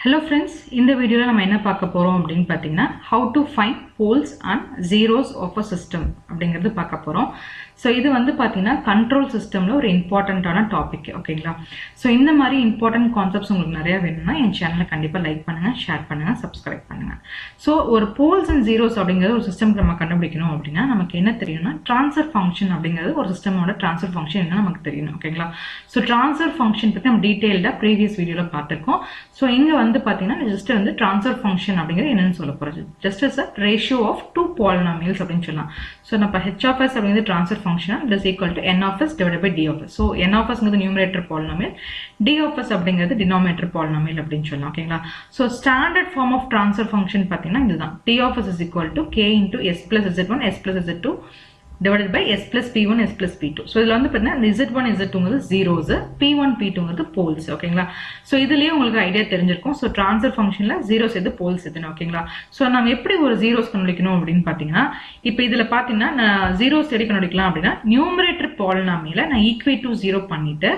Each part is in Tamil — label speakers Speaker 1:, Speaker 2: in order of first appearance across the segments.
Speaker 1: Hello friends, in the video நம்ம என்ன பார்க்க போறோம் அப்படினு பாத்தீங்கன்னா how to find poles and zeros of a system அப்படிங்கிறது பார்க்க போறோம். சோ இது வந்து பாத்தீங்கன்னா கண்ட்ரோல் சிஸ்டம்ல ஒரு இம்பார்ட்டன்ட்டான டாபிக் ஓகேங்களா. சோ இந்த மாதிரி இம்பார்ட்டன்ட் கான்செப்ட்ஸ் உங்களுக்கு நிறைய வேணும்னா என் சேனலை கண்டிப்பா லைக் பண்ணுங்க, ஷேர் பண்ணுங்க, சப்ஸ்கிரைப் பண்ணுங்க. சோ ஒரு போல்ஸ் அண்ட் ஜீரோஸ் அப்படிங்கிறது ஒரு சிஸ்டம்க்கு நம்ம கண்டுபிடிக்கணும் அப்படின்னா நமக்கு என்ன தெரியும்னா ட்ரான்ஸ்ஃபர் ஃபங்க்ஷன் அப்படிங்கிறது ஒரு சிஸ்டமோட ட்ரான்ஸ்ஃபர் ஃபங்க்ஷன் என்ன நமக்கு தெரியணும் ஓகேங்களா. சோ ட்ரான்ஸ்ஃபர் ஃபங்க்ஷன் பத்தி நம்ம டீடைல்டா ப்ரீவியஸ் வீடியோல பார்த்திருக்கோம். சோ இங்க வந்து பாத்தீங்கன்னா ஜஸ்ட் வந்து ட்ரான்ஸ்ஃபர் ஃபங்க்ஷன் அப்படிங்கிறது என்னன்னு சொல்ல போறோம். Just as a ratio of two polynomials அப்படின்னு சொல்லலாம். சோ நம்ம h of s அப்படிங்கிறது transfer function is equal to n of s divided by d of s. So n of s ங்கிறது numerator polynomial, d of s அப்படிங்கிறது டினாமினேட்டர் பாலினாமியல் அப்படின்னு சொல்லலாம் ஓகேங்களா. So standard form of transfer function பாத்தீங்கன்னா இதுதான். t of s is equal to k into s plus z1 s plus z2 divided by s plus p1 s plus p2. So இதுல வந்து பாத்தீங்கன்னா z1 z2ங்கிறது zeros, p1 p2ங்கிறது poles ஓகேங்களா. சோ இதுலயே உங்களுக்கு ஐடியா தெரிஞ்சிருக்கும். சோ ட்ரான்ஸ்ஃபர் ஃபங்க்ஷன்ல zeros எது poles எதுன்னு ஓகேங்களா. சோ நாம எப்படி ஒரு zeros கண்டுபிடிக்கணும் அப்படின்னு பாத்தீங்கன்னா இப்போ இதுல பாத்தீங்கன்னா நான் zeros எப்படி கண்டுபிடிக்கலாம் அப்படின்னா நியூமரேட்டர் பாலினாமியல நான் ஈக்குவேட் டு 0 பண்ணிட்டு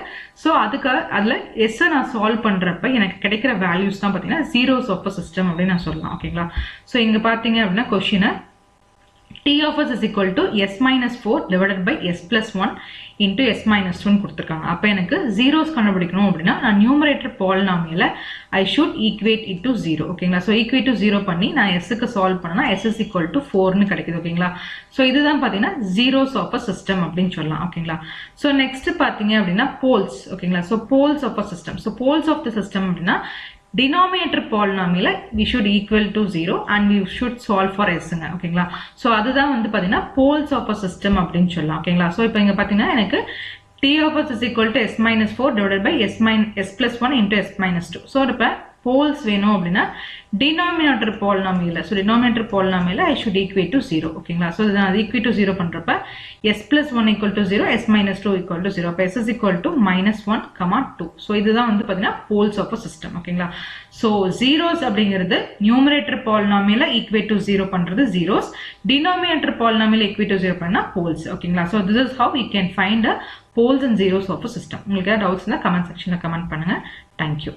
Speaker 1: சோ அதுல s நான் சால்வ் பண்றப்ப எனக்கு கிடைக்கிற வேல்யூஸ் தான் பாத்தீங்கன்னா zeros of a system அப்படின்னு நான் சொல்லலாம் ஓகேங்களா. சோ இங்க பாத்தீங்க அப்படின்னா question t of s is equal to s minus 4 divided by s plus 1 into s minus 2 கொடுத்திருக்காங்க. அப்ப எனக்கு zeros கண்டுபிடிக்கணும் அப்படின்னா நான் numerator பாலினாமியல I should equate it to 0 ஓகேங்களா. சோ equate to 0 பண்ணி நான் s க்கு சால்வ் பண்ணனா s is equal to 4 னு கிடைக்குது ஓகேங்களா. சோ இதுதான் பாத்தீங்கன்னா zeros of a system அப்படினு சொல்லலாம் ஓகேங்களா. சோ நெக்ஸ்ட் பாத்தீங்க அப்படின்னா poles ஓகேங்களா. So poles of a system. So poles of the system அப்படின்னா denominator polynomial we should equal to 0 and we should solve for s ங்க ஓகேங்களா. சோ அதுதான் வந்து பாத்தீங்கன்னா poles of a system அப்படினு சொல்லலாம் ஓகேங்களா. சோ இப்போ இங்க பாத்தீங்கன்னா எனக்கு t of s is equal to s minus 4 divided by s plus 1 into s minus 2. So இப்ப poles வேணும் அப்படின்னா denominator polynomial. So denominator polynomial I should equate to 0 ஓகேங்களா. சோ நான் அது equate to 0 பண்றப்ப s plus 1 equal to 0, s minus 2 equal to 0. அப்ப s is equal to minus 1, 2. So இதுதான் வந்து பாத்தீங்கன்னா poles of a system ஓகேங்களா. சோ zeros அப்படிங்கிறது numerator polynomial equate to 0 பண்றது zeros, denominator polynomial equate to 0 பண்ணா poles ஓகேங்களா. So this is how we can find a poles and zeros of a system. உங்களுக்கு ஏதாவது டவுட்ஸ் இருந்தா கமெண்ட் செக்ஷன்ல கமெண்ட் பண்ணுங்க. Thank you.